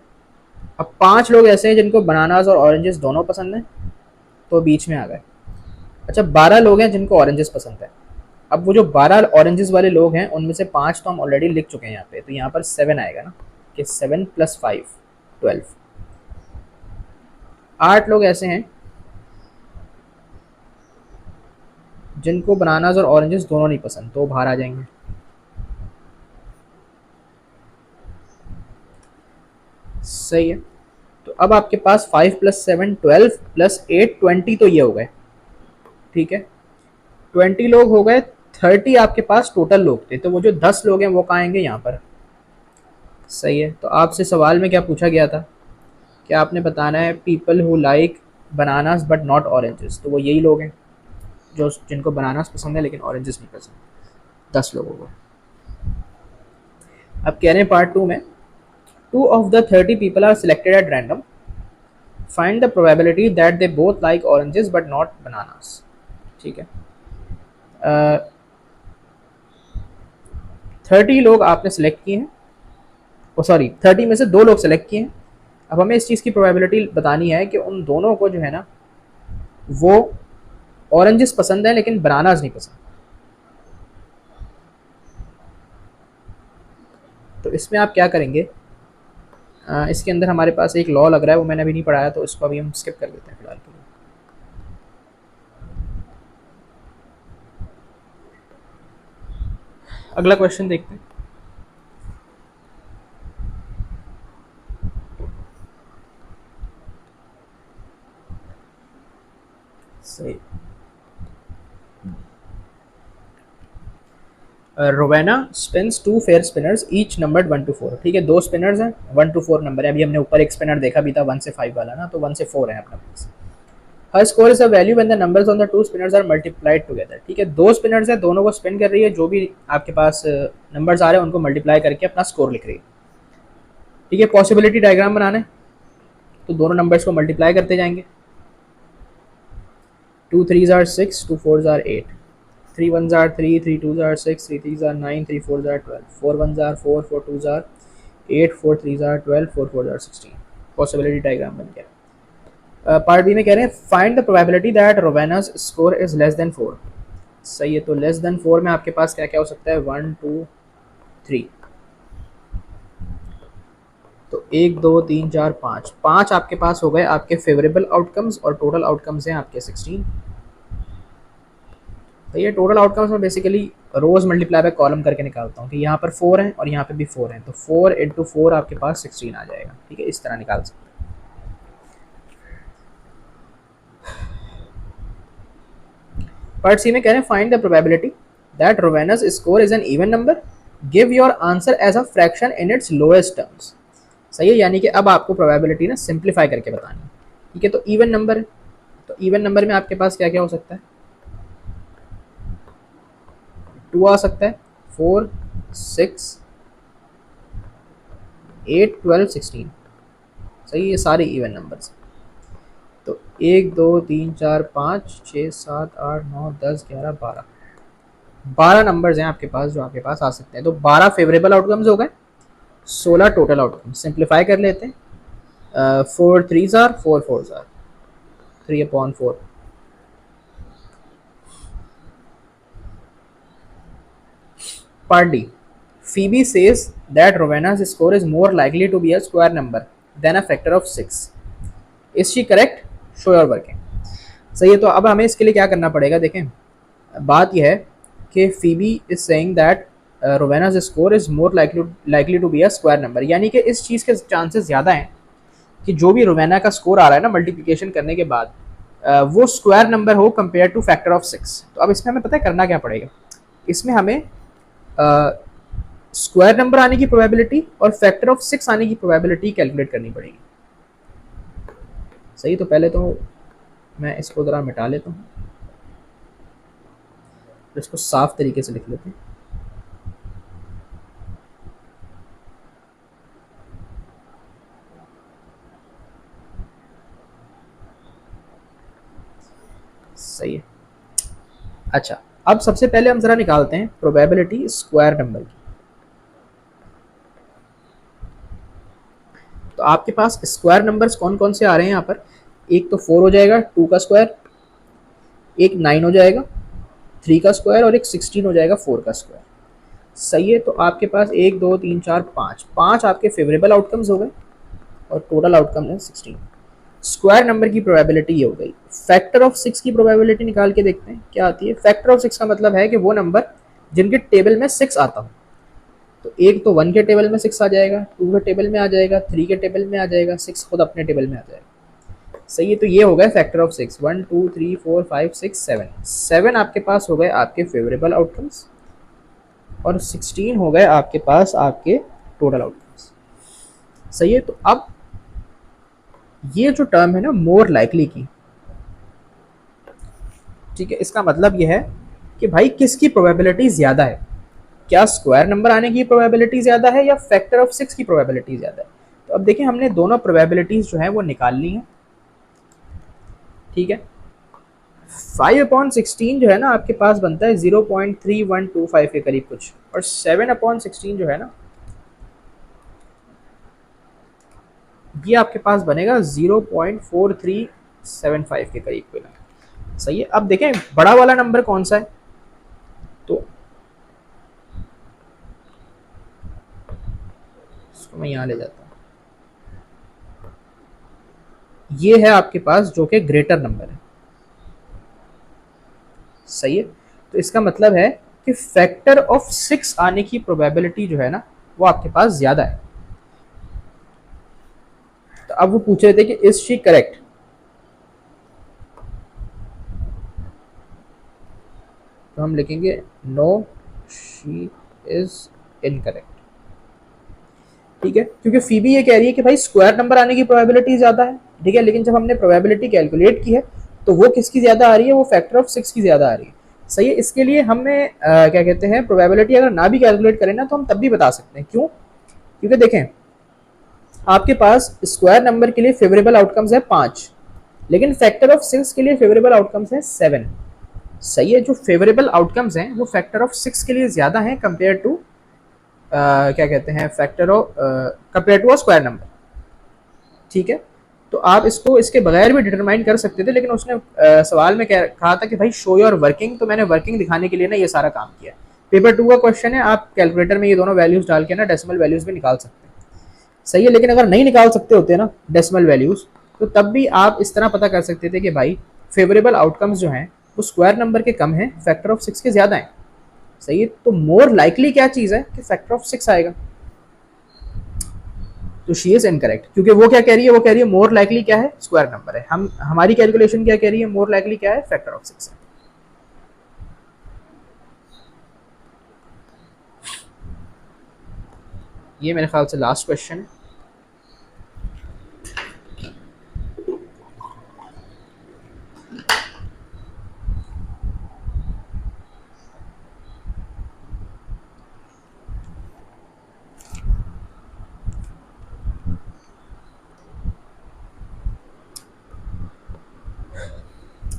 अब 5 लोग ऐसे हैं जिनको बनानास और ऑरेंजेस दोनों पसंद हैं, तो बीच में आ गए। अच्छा, 12 लोग हैं जिनको ऑरेंजेस पसंद है। अब वो जो 12 ऑरेंजेस वाले लोग हैं उनमें से 5 तो हम ऑलरेडी लिख चुके हैं यहाँ पे, तो यहाँ पर 7 आएगा ना, कि 7 + 5 12। 8 लोग ऐसे हैं जिनको बनानास और ऑरेंजेस दोनों नहीं पसंद, तो बाहर आ जाएंगे। सही है। तो अब आपके पास 5 + 7 12 + 8 20, तो ये हो गए। ठीक है, 20 लोग हो गए। 30 आपके पास टोटल लोग थे, तो वो जो 10 लोग हैं वो कहाँ आएंगे, यहाँ पर। सही है। तो आपसे सवाल में क्या पूछा गया था कि आपने बताना है people who like bananas but not oranges, तो वो यही लोग हैं जो जिनको बनानास पसंद है लेकिन ऑरेंजेस नहीं पसंद, 10 लोगों को। अब कह रहे हैं पार्ट 2 में 2 of the 30 people are selected at random. Find the probability that they both like oranges but not bananas. ठीक है। 30 लोग आपने सेलेक्ट किए हैं, ओ सॉरी 30 में से 2 लोग सेलेक्ट किए हैं। अब हमें इस चीज़ की प्रोबेबिलिटी बतानी है कि उन दोनों को जो है ना वो ऑरेंजेस पसंद है लेकिन बनानास नहीं पसंद। तो इसमें आप क्या करेंगे, इसके अंदर हमारे पास एक लॉ लग रहा है, वो मैंने अभी नहीं पढ़ाया, तो इसको अभी हम स्किप कर देते हैं फिलहाल के लिए। अगला क्वेश्चन देखते हैं। सही। Rowena spins two fair spinners each numbered 1 to 4। ठीक है, दो स्पिनर्स हैं, 1 to 4 नंबर है। अभी हमने ऊपर एक स्पिनर देखा भी था 1 से 5 वाला ना, तो 1 से 4 है अपना पास। Her score is a value when the numbers on the two spinners are multiplied together. ठीक है, दो स्पिनर्स है, दोनों को स्पिन कर रही है, जो भी आपके पास नंबर्स आ रहे हैं उनको मल्टीप्लाई करके अपना स्कोर लिख रही है। ठीक है, पॉसिबिलिटी डायग्राम बनाना है तो दोनों नंबर्स को मल्टीप्लाई करते जाएंगे। 2 3s are 6, 2 4s are 8, 3 1s are 3, 3 2s are 6, 3 3s are 9, 3 4s are 12, 4 1s are 4, 4 2s are 8, 4 3s are 12, 4 4s are 16। Possibility diagram बन गया। पार्ट बी में कह रहे हैं find the probability that Rowena's score is less than 4। सही है, तो less than 4 में आपके पास क्या क्या हो सकता है, 1 2 3। तो 1 2 3 4 5, 5 आपके पास हो गए आपके फेवरेबल आउटकम्स और टोटल आउटकम्स हैं आपके 16। तो ये टोटल आउटकम्स में basically rows multiply by column करके निकालता हूँ कि यहाँ पर 4 है और यहाँ पे भी 4 है, तो 4 इंटू 4 आपके पास 16 आ जाएगा। ठीक है, इस तरह निकाल सकते हैं। पार्ट सी में कह रहे हैं find the probability that Rowena's score is an even number, give your answer as a fraction in its lowest terms. सही है, यानी कि अब आपको प्रोबेबिलिटी ना सिंप्लीफाई करके बतानी है। ठीक है, तो इवन नंबर है, तो इवन नंबर में आपके पास क्या क्या हो सकता है, 2 आ सकता है, 4 6 8 12 16। सही, ये सारे इवन नंबर्स। तो 1 2 3 4 5 6 7 8 9 10 11 12, 12 नंबर्स हैं आपके पास जो आपके पास आ सकते हैं। तो 12 फेवरेबल आउटकम्स हो गए, 16 टोटल आउटकम्स। सिंप्लीफाई कर लेते हैं, 4 3s are 4 4s are 3/4। Part D. Phoebe says that Rowena's score is more likely to be a square number than a factor of 6. Is she correct? Show your working. सही है, तो अब हमें इसके लिए क्या करना पड़ेगा, देखें बात यह है कि Phoebe is saying that Rowena's score is more likely to be a square number, यानी कि इस चीज़ के चांसेस ज़्यादा हैं कि जो भी रोवेना का स्कोर आ रहा है ना मल्टीप्लिकेशन करने के बाद वो स्क्वायर नंबर हो कंपेयर टू फैक्टर ऑफ 6। तो अब इसमें हमें पता है करना क्या पड़ेगा, इसमें हमें स्क्वायर नंबर आने की प्रोबेबिलिटी और फैक्टर ऑफ 6 आने की प्रोबेबिलिटी कैलकुलेट करनी पड़ेगी। सही, तो पहले तो मैं इसको ज़रा मिटा लेता हूँ, इसको साफ तरीके से लिख लेते हैं। सही है, अच्छा अब सबसे पहले हम ज़रा निकालते हैं प्रोबेबिलिटी स्क्वायर नंबर की। तो आपके पास स्क्वायर नंबर्स कौन कौन से आ रहे हैं यहाँ पर, एक तो 4 हो जाएगा 2 का स्क्वायर, एक 9 हो जाएगा 3 का स्क्वायर और एक 16 हो जाएगा 4 का स्क्वायर। सही है, तो आपके पास 1 2 3 4 5, 5 आपके फेवरेबल आउटकम्स हो गए और टोटल आउटकम है 16। स्क्वायर नंबर की प्रोबेबिलिटी ये हो गई। फैक्टर ऑफ 6 की प्रोबेबिलिटी निकाल के देखते हैं क्या आती है। फैक्टर ऑफ 6 का मतलब है कि वो नंबर जिनके टेबल में 6 आता हो। तो एक तो 1 के टेबल में 6 आ जाएगा, 2 के टेबल में आ जाएगा, 3 के टेबल में आ जाएगा, 6 खुद अपने टेबल में आ जाएगा। सही है, तो ये हो गए फैक्टर ऑफ 6, 1 2 3 4 5 6 7। 7 आपके पास हो गए आपके फेवरेबल आउटकम्स और 16 हो गए आपके पास आपके टोटल आउटकम्स। सही है, तो अब ये जो टर्म है ना मोर लाइकली की, ठीक है, इसका मतलब ये है कि भाई किसकी प्रोबेबिलिटी ज़्यादा है, क्या स्क्वायर नंबर आने की प्रोबेबिलिटी ज़्यादा है या फैक्टर ऑफ 6 की प्रोबेबिलिटी ज़्यादा है। तो अब देखिए हमने दोनों प्रोबेबिलिटीज़ जो है वो निकाल ली हैं। ठीक है, 5/16 जो है ना आपके पास बनता है 0.3125 के करीब कुछ, और 7/16 जो है ना ये आपके पास बनेगा 0.4375 के करीब पे। सही है, अब देखें बड़ा वाला नंबर कौन सा है, तो इसको मैं यहाँ ले जाता हूँ, ये है आपके पास जो कि ग्रेटर नंबर है। सही है, तो इसका मतलब है कि फैक्टर ऑफ 6 आने की प्रोबेबिलिटी जो है ना वो आपके पास ज़्यादा है। तो अब वो पूछ रहे थे कि इज शी करेक्ट, तो हम लिखेंगे नो शी इज इनकरेक्ट। ठीक है, क्योंकि फीबी ये कह रही है कि भाई स्क्वायर नंबर आने की प्रोबेबिलिटी ज़्यादा है, ठीक है, लेकिन जब हमने प्रोबेबिलिटी कैलकुलेट की है तो वो किसकी ज़्यादा आ रही है, वो फैक्टर ऑफ 6 की ज़्यादा आ रही है। सही है, इसके लिए हमें क्या कहते हैं, प्रोबेबिलिटी अगर ना भी कैलकुलेट करें ना तो हम तब भी बता सकते हैं। क्यों? क्योंकि देखें, आपके पास स्क्वायर नंबर के लिए फेवरेबल आउटकम्स है 5, लेकिन फैक्टर ऑफ 6 के लिए फेवरेबल आउटकम्स है 7। सही है, जो फेवरेबल आउटकम्स हैं वो फैक्टर ऑफ 6 के लिए ज़्यादा हैं कंपेयर टू क्या कहते हैं, factor of compare to a square number. ठीक है, तो आप इसको इसके बगैर भी डिटरमाइन कर सकते थे, लेकिन उसने सवाल में कहा था कि भाई शो योर वर्किंग, तो मैंने वर्किंग दिखाने के लिए ना ये सारा काम किया। पेपर 2 का क्वेश्चन है, आप कैलकुलेटर में ये दोनों वैल्यूज डाल के ना डेसिमल वैल्यूज भी निकाल सकते हैं। सही है, लेकिन अगर नहीं निकाल सकते होते ना डेसिमल वैल्यूज, तो तब भी आप इस तरह पता कर सकते थे कि भाई फेवरेबल आउटकम्स जो हैं वो स्क्वायर नंबर के कम है, फैक्टर ऑफ 6 के ज़्यादा है। सही है, तो मोर लाइकली क्या चीज़ है कि फैक्टर ऑफ 6 आएगा। तो शी इज इनकरेक्ट, क्योंकि वो क्या कह रही है, वो कह रही है मोर लाइकली क्या है, स्क्वायर नंबर है। हम हमारी कैलकुलेशन क्या कह रही है, मोर लाइकली क्या है, फैक्टर ऑफ 6 है। ये मेरे ख्याल से लास्ट क्वेश्चन है।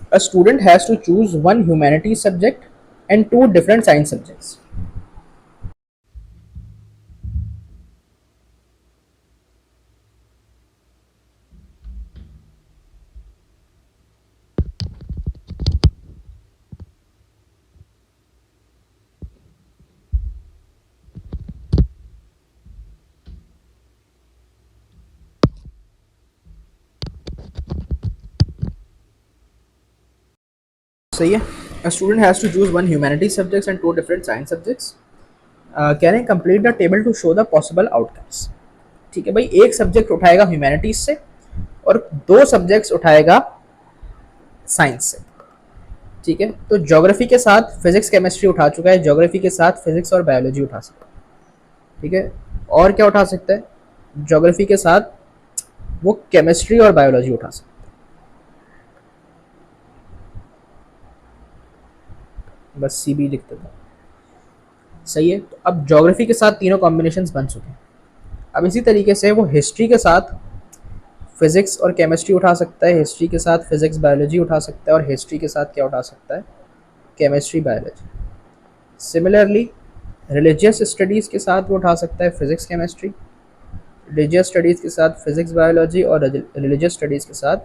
A student has to choose one humanities subject and two different science subjects. सही है, a student has to choose one humanities subjects and two different science subjects. कह रहे हैं complete the table to show the possible outcomes. ठीक है भाई, एक subject उठाएगा ह्यूमैनिटीज से और दो सब्जेक्ट्स उठाएगा साइंस से। ठीक है, तो ज्योग्राफी के साथ फिजिक्स केमिस्ट्री उठा चुका है, ज्योग्राफी के साथ फिजिक्स और बायोलॉजी उठा सकता है। ठीक है, और क्या उठा सकता है, ज्योग्राफी के साथ वो केमिस्ट्री और बायोलॉजी उठा सकता है, बस सी बी लिखते थे। सही है, तो अब ज्योग्राफी के साथ तीनों कॉम्बिनेशंस बन चुके हैं। अब इसी तरीके से वो हिस्ट्री के साथ फिजिक्स और केमिस्ट्री उठा सकता है, हिस्ट्री के साथ फिजिक्स बायोलॉजी उठा सकता है, और हिस्ट्री के साथ क्या उठा सकता है, chemistry biology. Similarly religious studies के साथ वो उठा सकता है फिजिक्स केमिस्ट्री, रिलीजियस स्टडीज़ के साथ फिजिक्स बायोलॉजी, और रिलीजियस स्टडीज़ के साथ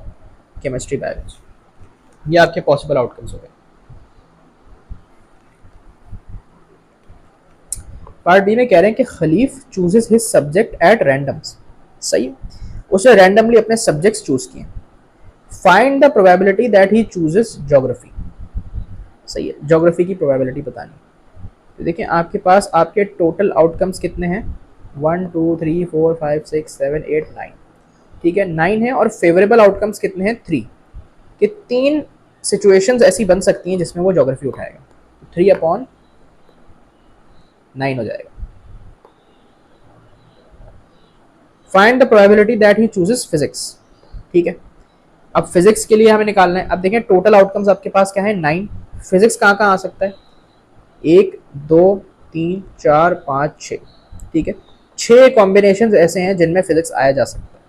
केमिस्ट्री बायोलॉजी। ये आपके पॉसिबल आउटकम्स हो गए। पार्ट बी में कह रहे हैं कि Khalif chooses his subject at randoms. सही है, उसने रैंडमली अपने सब्जेक्ट्स चूज किए। Find the probability that he chooses geography. सही है, ज्योग्राफी की प्रोबेबिलिटी बतानी। तो देखिए आपके पास आपके टोटल आउटकम्स कितने हैं, 1 2 3 4 5 6 7 8 9। ठीक है, 9 है, और फेवरेबल आउटकम्स कितने हैं, 3। कि 3 सिचुएशंस ऐसी बन सकती हैं जिसमें वो ज्योग्राफी उठाएगा, 3/9 हो जाएगा। Find the probability that he chooses physics. ठीक है, अब फिजिक्स के लिए हमें निकालना है। अब देखें टोटल आउटकम्स आपके पास क्या है, 9। फिजिक्स कहाँ कहाँ आ सकता है, 1 2 3 4 5 6। ठीक है, 6 कॉम्बिनेशन ऐसे हैं जिनमें फिजिक्स आया जा सकता है।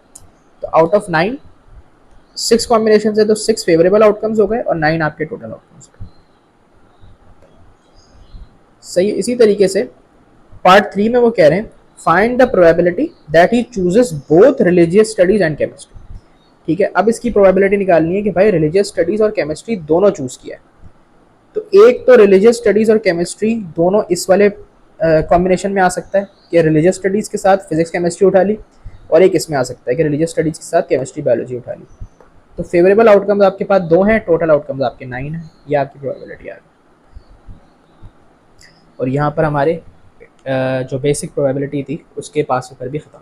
तो आउट ऑफ 9 6 कॉम्बिनेशन है, तो 6 फेवरेबल आउटकम्स हो गए और 9 आपके टोटल आउटकम्स हो गए। सही है, इसी तरीके से पार्ट 3 में वो कह रहे हैं find the probability that he chooses both religious studies and chemistry. ठीक है, अब इसकी प्रोबेबिलिटी निकालनी है कि भाई रिलीजियस स्टडीज और केमिस्ट्री दोनों चूज किया है। तो एक तो रिलीजियस स्टडीज और केमिस्ट्री दोनों इस वाले कॉम्बिनेशन में आ सकता है कि रिलीजियस स्टडीज के साथ फिजिक्स केमिस्ट्री उठा ली, और एक इसमें आ सकता है कि रिलीजियस स्टडीज के साथ केमिस्ट्री बायोलॉजी उठा ली। तो फेवरेबल आउटकम्स आपके पास 2 हैं, टोटल आउटकम्स आपके 9 हैं। ये आपकी प्रोबेबिलिटी आ गई। और यहाँ पर हमारे जो बेसिक प्रोबेबिलिटी थी उसके पास पेपर भी खत्म।